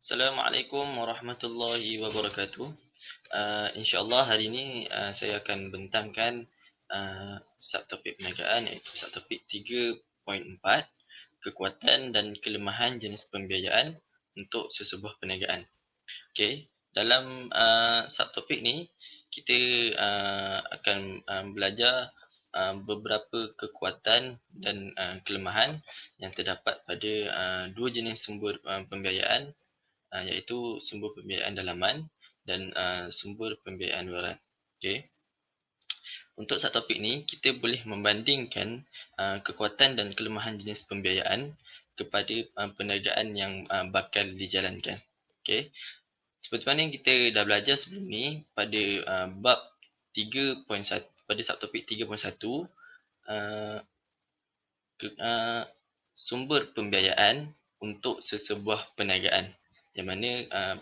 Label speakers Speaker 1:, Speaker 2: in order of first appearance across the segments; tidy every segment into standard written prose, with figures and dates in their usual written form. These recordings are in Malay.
Speaker 1: Assalamualaikum warahmatullahi wabarakatuh. InsyaAllah hari ini saya akan bentangkan subtopik perniagaan iaitu subtopik 3.4 kekuatan dan kelemahan jenis pembiayaan untuk sesebuah perniagaan. Okey, dalam subtopik ni kita akan belajar beberapa kekuatan dan kelemahan yang terdapat pada dua jenis sumber pembiayaan, iaitu sumber pembiayaan dalaman dan sumber pembiayaan luaran. Okey. Untuk satu topik ni, kita boleh membandingkan kekuatan dan kelemahan jenis pembiayaan kepada perniagaan yang bakal dijalankan. Okey. Seperti mana yang kita dah belajar sebelum ni pada bab 3.1, pada subtopik 3.1, sumber pembiayaan untuk sesebuah perniagaan. Yang mana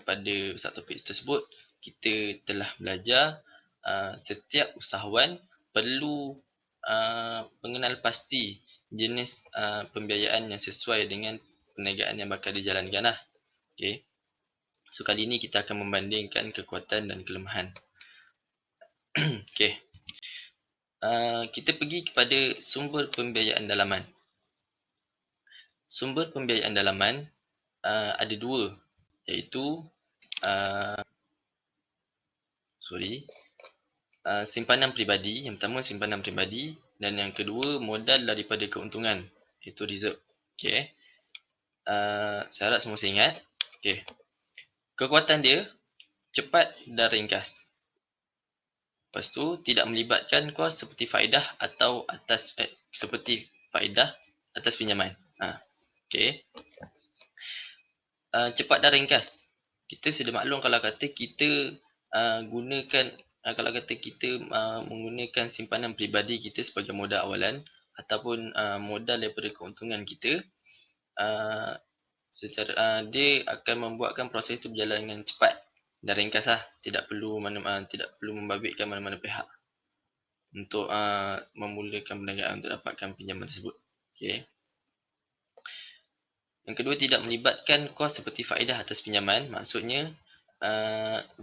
Speaker 1: pada subtopik tersebut kita telah belajar setiap usahawan perlu mengenal pasti jenis pembiayaan yang sesuai dengan perniagaan yang bakal dijalankan lah. Okay. So kali ni kita akan membandingkan kekuatan dan kelemahan. Okay. Kita pergi kepada sumber pembiayaan dalaman. Sumber pembiayaan dalaman ada dua, iaitu simpanan peribadi. Yang pertama simpanan peribadi dan yang kedua modal daripada keuntungan, iaitu reserve. Okey. Saya harap semua masih ingat. Okey. Kekuatan dia cepat dan ringkas. Lepas tu tidak melibatkan kos seperti faedah atau seperti faedah atas pinjaman. Okey. Cepat dan ringkas. Kita sudah maklum kalau kata kita menggunakan simpanan peribadi kita sebagai modal awalan ataupun modal daripada keuntungan kita, dia akan membuatkan proses itu berjalan dengan cepat dan ringkas lah. Tidak perlu membabitkan mana-mana pihak untuk memulakan perniagaan untuk dapatkan pinjaman tersebut. Okey. Yang kedua, tidak melibatkan kos seperti faedah atas pinjaman. Maksudnya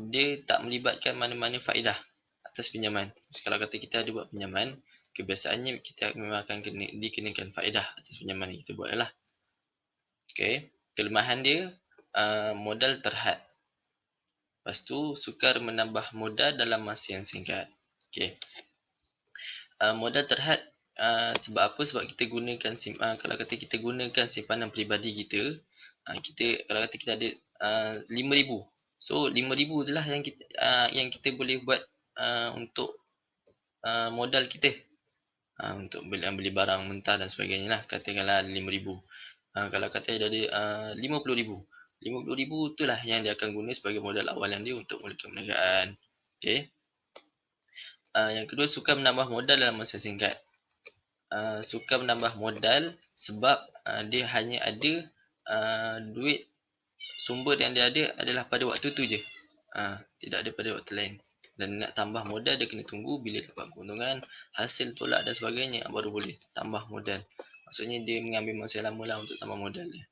Speaker 1: dia tak melibatkan mana-mana faedah atas pinjaman. Kalau kata kita ada buat pinjaman, kebiasaannya kita memang akan dikenakan faedah atas pinjaman yang kita buat lah. Okey. Kelemahan dia modal terhad. Lepas tu sukar menambah modal dalam masa yang singkat. Okey. Modal terhad sebab apa? Sebab kita gunakan kalau kata kita gunakan simpanan peribadi kita, kalau kata kita ada 5,000. So 5,000 itulah yang kita boleh buat untuk modal kita. Untuk beli barang mentah dan sebagainya lah. Katakanlah 5,000. Kalau kata dia ada 50,000. 50,000 itulah yang dia akan guna sebagai modal awalan dia untuk mulakan perniagaan. Okey. Yang kedua, sukar menambah modal dalam masa singkat. Sukar menambah modal sebab dia hanya ada duit, sumber yang dia ada adalah pada waktu tu je. Tidak ada pada waktu lain. Dan nak tambah modal dia kena tunggu bila dapat keuntungan, hasil tolak dan sebagainya baru boleh tambah modal. Maksudnya dia mengambil masa lama lah untuk tambah modal dia.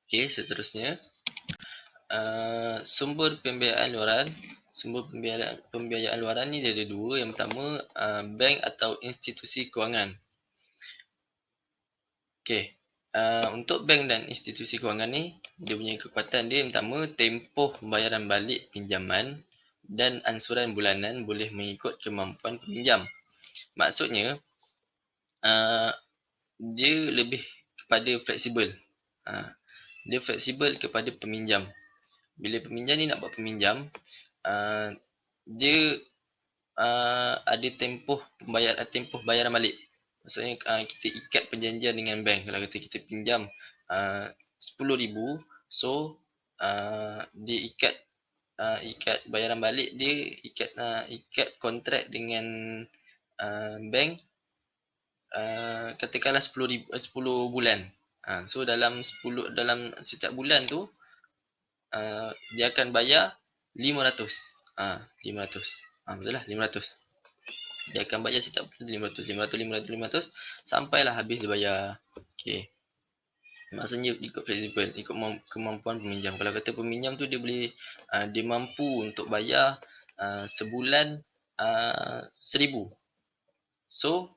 Speaker 1: Okey, seterusnya sumber pembiayaan luaran. Sumber pembiayaan luaran ni dia ada dua. Yang pertama, bank atau institusi kewangan. Okey. Untuk bank dan institusi kewangan ni, dia punya kekuatan dia yang pertama, tempoh pembayaran balik pinjaman dan ansuran bulanan boleh mengikut kemampuan peminjam. Maksudnya, dia lebih kepada fleksibel. Dia fleksibel kepada peminjam. Bila peminjam ni nak buat peminjam, dia ada tempoh bayaran balik. Maksudnya kita ikat perjanjian dengan bank. Kalau kata kita pinjam 10,000, so dia ikat bayaran balik dia, ikat kontrak dengan bank, katakanlah 10 bulan. So dalam setiap bulan tu dia akan bayar 500. 500. Betul lah, 500. Dia akan bayar setiap bulan 500 sampailah habis dia bayar. Okey. Maksudnya ikut fleksibel, ikut kemampuan peminjam. Kalau kata peminjam tu dia boleh, dia mampu untuk bayar sebulan 1,000. So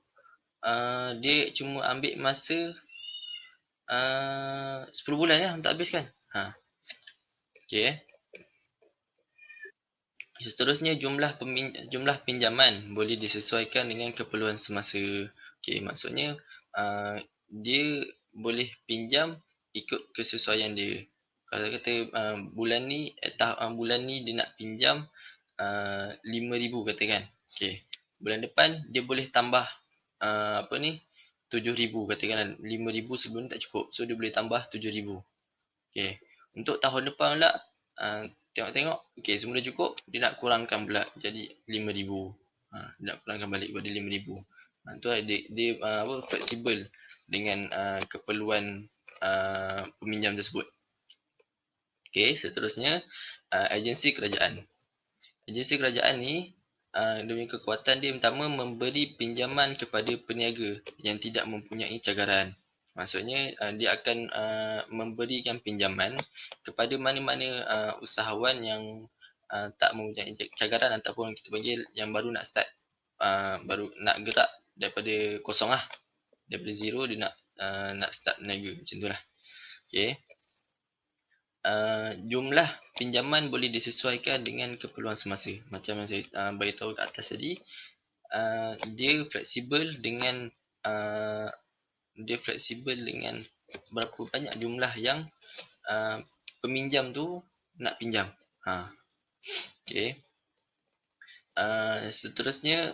Speaker 1: dia cuma ambil masa 10 bulan lah untuk habiskan. Okey. Seterusnya jumlah pinjaman boleh disesuaikan dengan keperluan semasa. Okey, maksudnya dia boleh pinjam ikut kesesuaian dia. Kalau kata bulan ni dia nak pinjam 5,000 katakan. Okey. Bulan depan dia boleh tambah apa ni 7,000 katakan. 5,000 sebelum ni tak cukup. So dia boleh tambah 7,000. Okey. Untuk tahun depan pula tengok-tengok okey semula cukup, dia nak kurangkan pula jadi 5,000. Dia nak kurangkan balik kepada 5,000. Tu lah dia apa fleksibel dengan keperluan peminjam tersebut. Okey, seterusnya agensi kerajaan. Agensi kerajaan ni dia punya kekuatan dia pertama memberi pinjaman kepada peniaga yang tidak mempunyai cagaran. Maksudnya dia akan memberikan pinjaman kepada mana-mana usahawan yang tak mempunyai cagaran ataupun kita panggil yang baru nak start, baru nak gerak daripada kosong lah. Daripada zero dia nak start meniaga macam tu lah. Okay. Jumlah pinjaman boleh disesuaikan dengan keperluan semasa. Macam yang saya beritahu kat atas tadi, dia fleksibel dengan berapa banyak jumlah yang peminjam tu nak pinjam. Okay. Seterusnya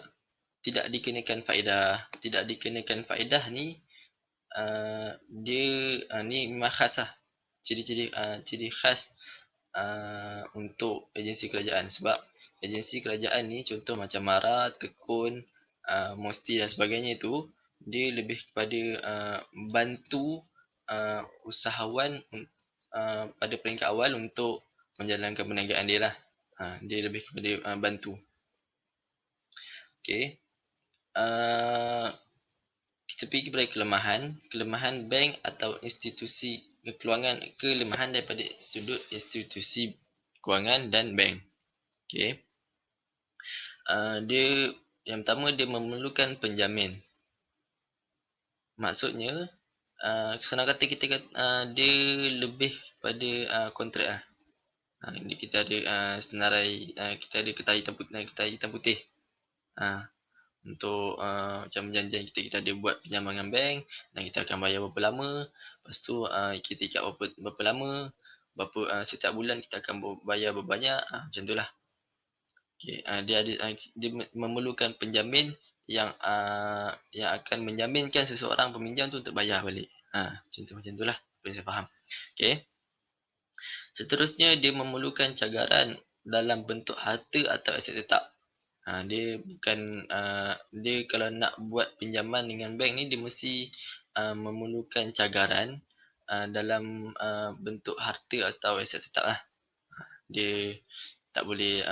Speaker 1: tidak dikenakan faedah. Tidak dikenakan faedah ni dia ni memang khas lah. Ciri khas untuk agensi kerajaan. Sebab agensi kerajaan ni contoh macam MARA, Tekun, Mosti dan sebagainya itu, dia lebih kepada bantu usahawan pada peringkat awal untuk menjalankan perniagaan dia lah. Dia lebih kepada bantu. Okay. Kita pergi kepada kelemahan bank atau institusi kewangan, kelemahan daripada sudut institusi kewangan dan bank. Okay. Dia yang pertama dia memerlukan penjamin. Maksudnya senang kata dia lebih pada kontrak lah. Kita ada senarai, kita ada kertas hitam putih. Untuk macam perjanjian kita ada buat pinjaman dengan bank dan kita akan bayar berapa lama. Lepas tu kita ikat berapa lama, setiap bulan kita akan bayar berapa banyak, macam tu lah. Okay, dia memerlukan penjamin yang akan menjaminkan seseorang peminjam tu untuk bayar balik. Macam tu lah, saya faham. Okay. Seterusnya dia memerlukan cagaran dalam bentuk harta atau aset tetap. Dia bukan dia kalau nak buat pinjaman dengan bank ni dia mesti memerlukan cagaran dalam bentuk harta atau aset tetap lah. Dia tak boleh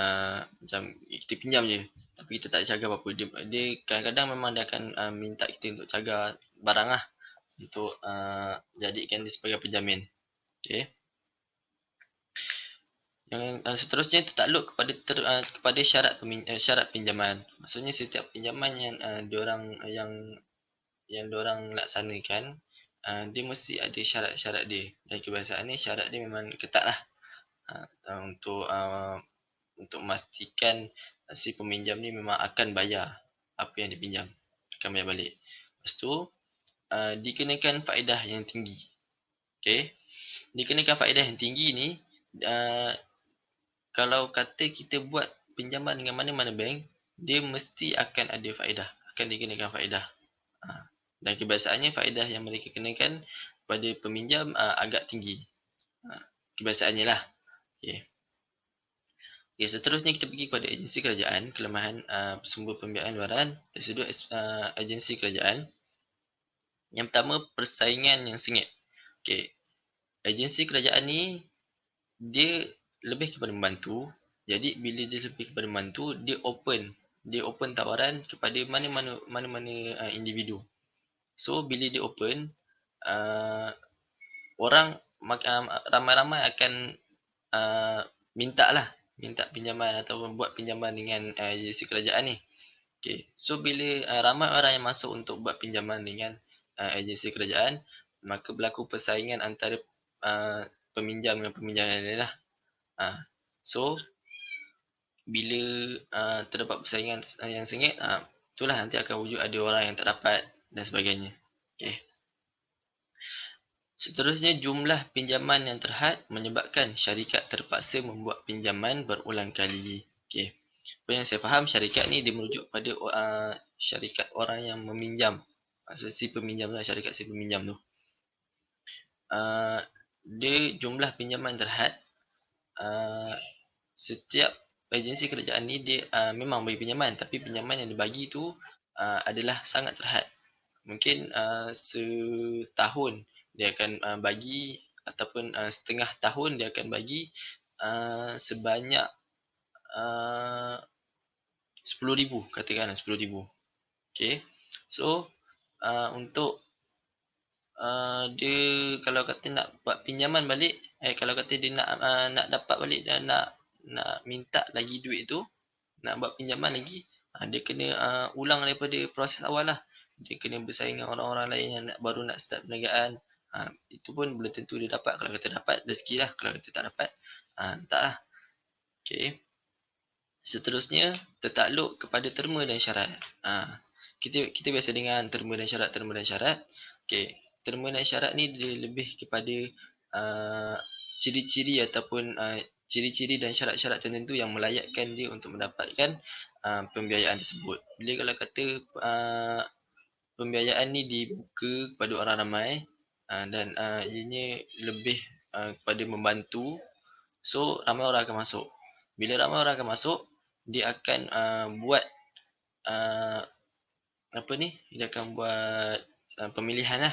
Speaker 1: macam kita pinjam je tapi kita tak cagar apa-apa. Dia kadang-kadang memang dia akan minta kita untuk cagar barang lah untuk jadikan dia sebagai penjamin. Okay. Yang seterusnya tertakluk kepada syarat pinjaman. Maksudnya setiap pinjaman yang diorang laksanakan, dia mesti ada syarat-syarat dia. Dan kebiasaannya syarat dia memang ketat lah. Untuk memastikan si peminjam ni memang akan bayar apa yang dipinjam, akan bayar balik. Lepas tu dikenakan faedah yang tinggi. Okay. Dikenakan faedah yang tinggi ni kalau kata kita buat pinjaman dengan mana-mana bank, dia mesti akan ada faedah, akan dikenakan faedah. Dan kebiasaannya faedah yang mereka kenakan pada peminjam agak tinggi. Kebiasaannya lah. Okay. Okay, seterusnya kita pergi kepada agensi kerajaan, kelemahan sumber pembiayaan luaran dari sudut agensi kerajaan. Yang pertama, persaingan yang sengit. Okay. Agensi kerajaan ni dia lebih kepada membantu. Jadi bila dia lebih kepada membantu, dia open tawaran kepada mana-mana individu. So bila dia open, orang ramai-ramai akan uh, minta pinjaman ataupun buat pinjaman dengan agensi kerajaan ni. Okay. So bila ramai orang yang masuk untuk buat pinjaman dengan agensi kerajaan, maka berlaku persaingan antara peminjam dengan peminjam yang lain lah. So bila terdapat persaingan yang sengit, itulah nanti akan wujud ada orang yang tak dapat dan sebagainya. Okay. Seterusnya, jumlah pinjaman yang terhad menyebabkan syarikat terpaksa membuat pinjaman berulang kali. Okay. Apa yang saya faham, syarikat ni dia merujuk pada syarikat orang yang meminjam. Maksud si peminjam lah, syarikat si peminjam tu. Dia jumlah pinjaman terhad, setiap agensi kerajaan ni dia memang bagi pinjaman, tapi pinjaman yang dibagi tu adalah sangat terhad. Mungkin setahun dia akan bagi, ataupun setengah tahun dia akan bagi sebanyak 10,000, katakanlah 10,000. Okay. So untuk dia kalau kata nak buat pinjaman balik, kalau kata dia nak dapat balik dan nak minta lagi duit tu, nak buat pinjaman lagi, dia kena ulang daripada proses awal lah. Dia kena bersaing dengan orang-orang lain yang baru nak start perniagaan. Itu pun belum tentu dia dapat. Kalau kata dapat, rezeki lah. Kalau kata tak dapat, tak lah. Okay. Seterusnya, tertakluk kepada terma dan syarat. Kita biasa dengan terma dan syarat. Okay. Terma dan syarat ni dia lebih kepada ciri-ciri ataupun ciri-ciri dan syarat-syarat tertentu yang melayakkan dia untuk mendapatkan pembiayaan tersebut. Bila kalau kata pembiayaan ni dibuka kepada orang ramai dan ianya lebih kepada membantu, so ramai orang akan masuk. Bila ramai orang akan masuk, dia akan buat dia akan buat pemilihan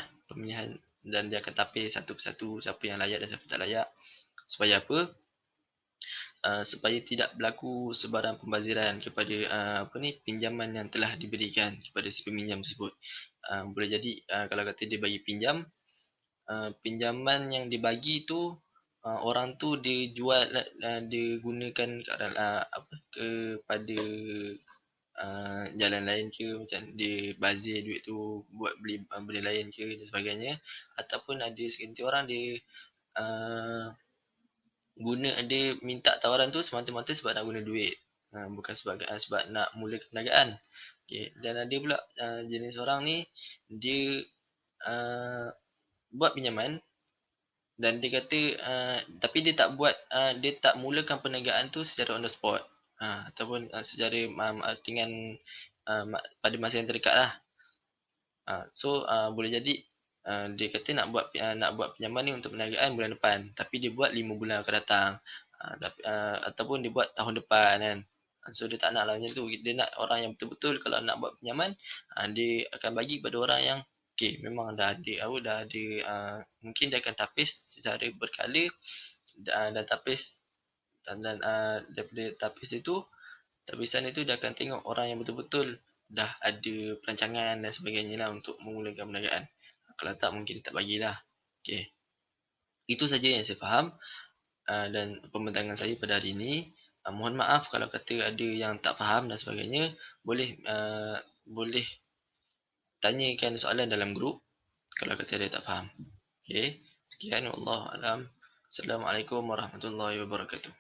Speaker 1: dan dia akan tapis satu persatu siapa yang layak dan siapa tak layak. Supaya apa? Supaya tidak berlaku sebarang pembaziran kepada pinjaman yang telah diberikan kepada si peminjam tersebut. Boleh jadi kalau kata dia bagi pinjam, pinjaman yang dibagi tu orang tu dia jual, dia gunakan kepada jalan lain ke, macam dia bazir duit tu buat beli benda lain ke dan sebagainya. Ataupun ada segelintir orang dia dia minta tawaran tu semata-mata sebab nak guna duit, bukan sebab nak mulakan perniagaan. Okay. Dan ada pula jenis orang ni, dia buat pinjaman dan dia kata tapi dia tak mulakan perniagaan tu secara on the spot, ataupun secara dengan pada masa yang terdekat lah. So boleh jadi dia kata nak buat pinjaman ni untuk perniagaan bulan depan, tapi dia buat 5 bulan akan datang, ataupun dia buat tahun depan kan. So dia tak nak lah macam tu. Dia nak orang yang betul-betul kalau nak buat pinjaman, dia akan bagi kepada orang yang okay, memang dah ada mungkin dia akan tapis secara berkala, dan tapis dan daripada tapisan itu dia akan tengok orang yang betul-betul dah ada perancangan dan sebagainya lah untuk memulakan perniagaan. Kalau tak, mungkin dia tak bagilah. Okay. Itu saja yang saya faham dan pembentangan saya pada hari ini. Mohon maaf kalau kata ada yang tak faham dan sebagainya. Boleh tanyakan soalan dalam grup kalau kata ada tak faham. Okay. Sekian, wallahu alam. Assalamualaikum warahmatullahi wabarakatuh.